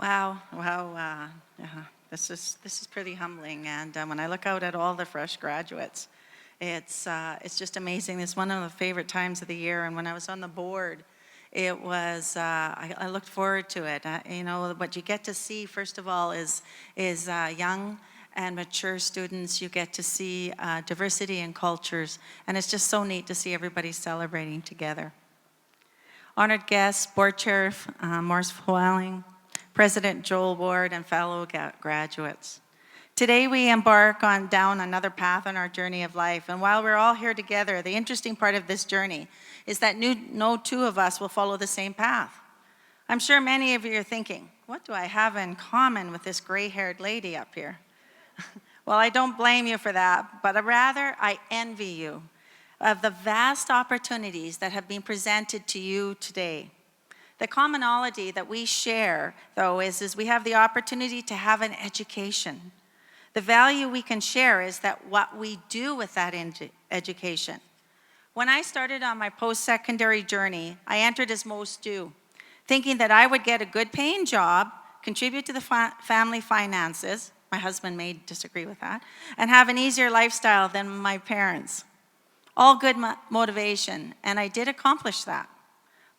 Wow. This is pretty humbling. And when I look out at all the fresh graduates, it's just amazing. It's one of the favorite times of the year. And when I was on the board, it was I looked forward to it. What you get to see first of all is young and mature students. You get to see diversity in cultures, and it's just so neat to see everybody celebrating together. Honored guests, Board Chair Morris Fowling, President Joel Ward, and fellow graduates. Today we embark down another path on our journey of life, and while we're all here together, the interesting part of this journey is that no two of us will follow the same path. I'm sure many of you are thinking, what do I have in common with this gray-haired lady up here? Well, I don't blame you for that, but rather I envy you of the vast opportunities that have been presented to you today. The commonality that we share, though, is we have the opportunity to have an education. The value we can share is that what we do with that education. When I started on my post-secondary journey, I entered as most do, thinking that I would get a good paying job, contribute to the family finances, my husband may disagree with that, and have an easier lifestyle than my parents. All good motivation, and I did accomplish that.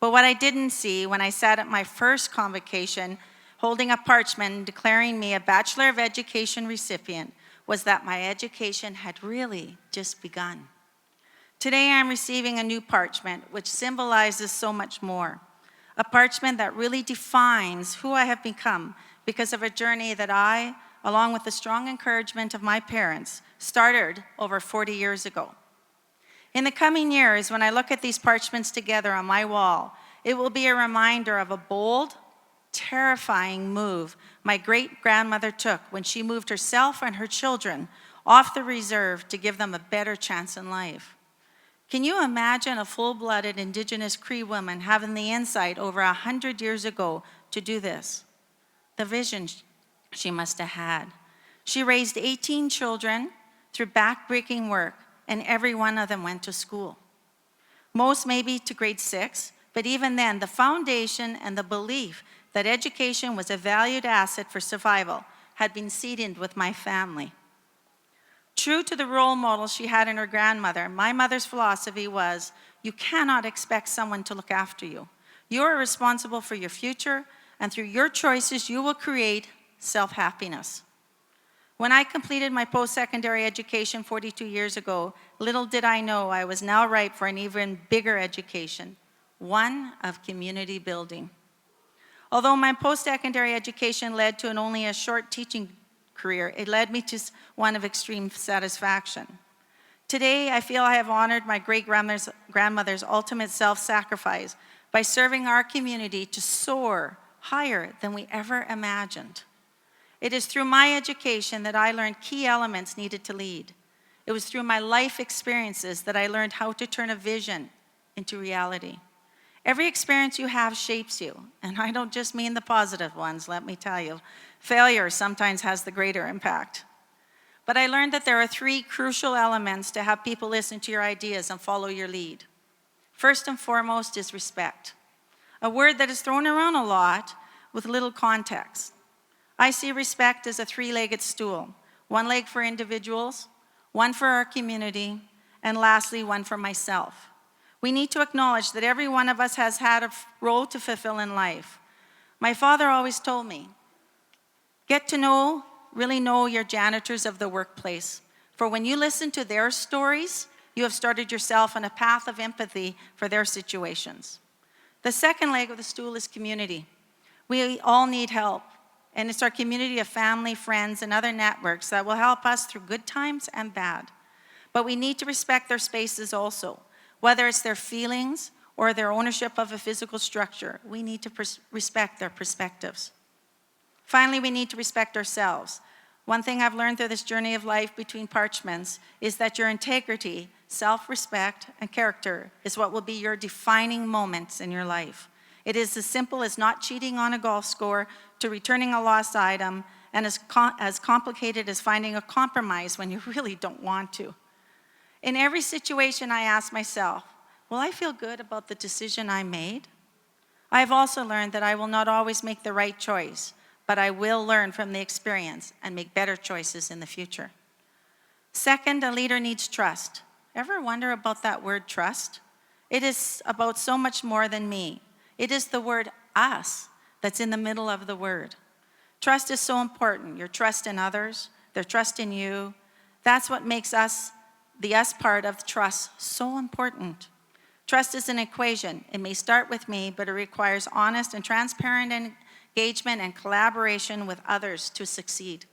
But what I didn't see when I sat at my first convocation, holding a parchment declaring me a Bachelor of Education recipient, was that my education had really just begun. Today I'm receiving a new parchment, which symbolizes so much more. A parchment that really defines who I have become because of a journey that I, along with the strong encouragement of my parents, started over 40 years ago. In the coming years, when I look at these parchments together on my wall, it will be a reminder of a bold, terrifying move my great-grandmother took when she moved herself and her children off the reserve to give them a better chance in life. Can you imagine a full-blooded Indigenous Cree woman having the insight over 100 years ago to do this? The vision she must have had. She raised 18 children through back-breaking work, and every one of them went to school. Most maybe to grade 6, but even then, the foundation and the belief that education was a valued asset for survival had been seeded with my family. True to the role model she had in her grandmother, my mother's philosophy was, you cannot expect someone to look after you. You are responsible for your future, and through your choices, you will create self-happiness. When I completed my post-secondary education 42 years ago, little did I know I was now ripe for an even bigger education, one of community building. Although my post-secondary education led to only a short teaching career, it led me to one of extreme satisfaction. Today, I feel I have honored my great-grandmother's ultimate self-sacrifice by serving our community to soar higher than we ever imagined. It is through my education that I learned key elements needed to lead. It was through my life experiences that I learned how to turn a vision into reality. Every experience you have shapes you, and I don't just mean the positive ones, let me tell you. Failure sometimes has the greater impact. But I learned that there are 3 crucial elements to have people listen to your ideas and follow your lead. First and foremost is respect, a word that is thrown around a lot with little context. I see respect as a 3-legged stool, 1 leg for individuals, 1 for our community, and lastly, 1 for myself. We need to acknowledge that every one of us has had a role to fulfill in life. My father always told me, get to really know your janitors of the workplace. For when you listen to their stories, you have started yourself on a path of empathy for their situations. The second leg of the stool is community. We all need help, and it's our community of family, friends, and other networks that will help us through good times and bad. But we need to respect their spaces also. Whether it's their feelings or their ownership of a physical structure, we need to respect their perspectives. Finally, we need to respect ourselves. One thing I've learned through this journey of life between parchments is that your integrity, self-respect, and character is what will be your defining moments in your life. It is as simple as not cheating on a golf score to returning a lost item, and as complicated as finding a compromise when you really don't want to. In every situation, I ask myself, will I feel good about the decision I made? I have also learned that I will not always make the right choice, but I will learn from the experience and make better choices in the future. Second, a leader needs trust. Ever wonder about that word trust? It is about so much more than me. It is the word us that's in the middle of the word. Trust is so important. Your trust in others, their trust in you. That's what makes us, the us part of trust, so important. Trust is an equation. It may start with me, but it requires honest and transparent engagement and collaboration with others to succeed.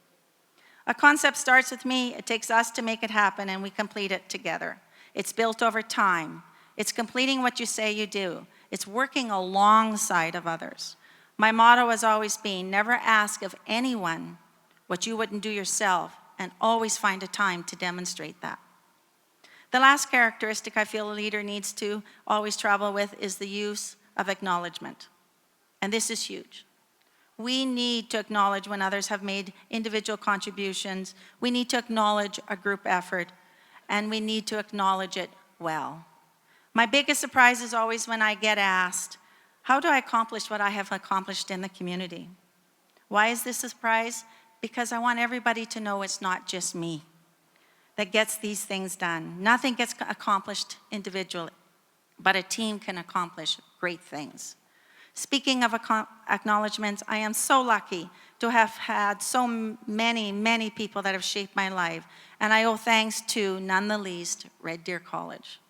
A concept starts with me, it takes us to make it happen, and we complete it together. It's built over time. It's completing what you say you do. It's working alongside of others. My motto has always been, never ask of anyone what you wouldn't do yourself, and always find a time to demonstrate that. The last characteristic I feel a leader needs to always travel with is the use of acknowledgement. And this is huge. We need to acknowledge when others have made individual contributions. We need to acknowledge a group effort, and we need to acknowledge it well. My biggest surprise is always when I get asked, how do I accomplish what I have accomplished in the community? Why is this a surprise? Because I want everybody to know it's not just me that gets these things done. Nothing gets accomplished individually, but a team can accomplish great things. Speaking of acknowledgements, I am so lucky to have had so many people that have shaped my life, and I owe thanks to, none the least, Red Deer College.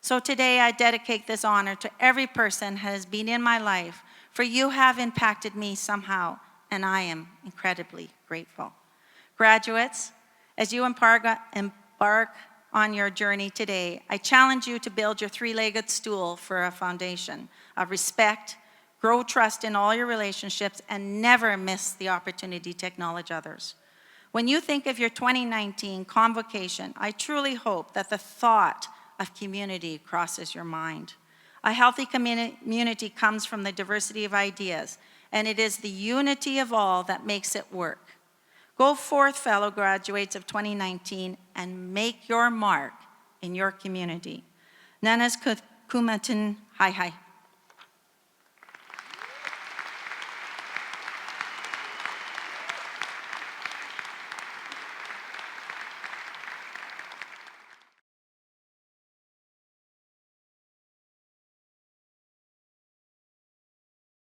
So today I dedicate this honor to every person who has been in my life, for you have impacted me somehow, and I am incredibly grateful. Graduates, as you embark on your journey today, I challenge you to build your three-legged stool for a foundation of respect, grow trust in all your relationships, and never miss the opportunity to acknowledge others. When you think of your 2019 convocation, I truly hope that the thought of community crosses your mind. A healthy community comes from the diversity of ideas, and it is the unity of all that makes it work. Go forth, fellow graduates of 2019, and make your mark in your community. Nanas kumatin hai hai.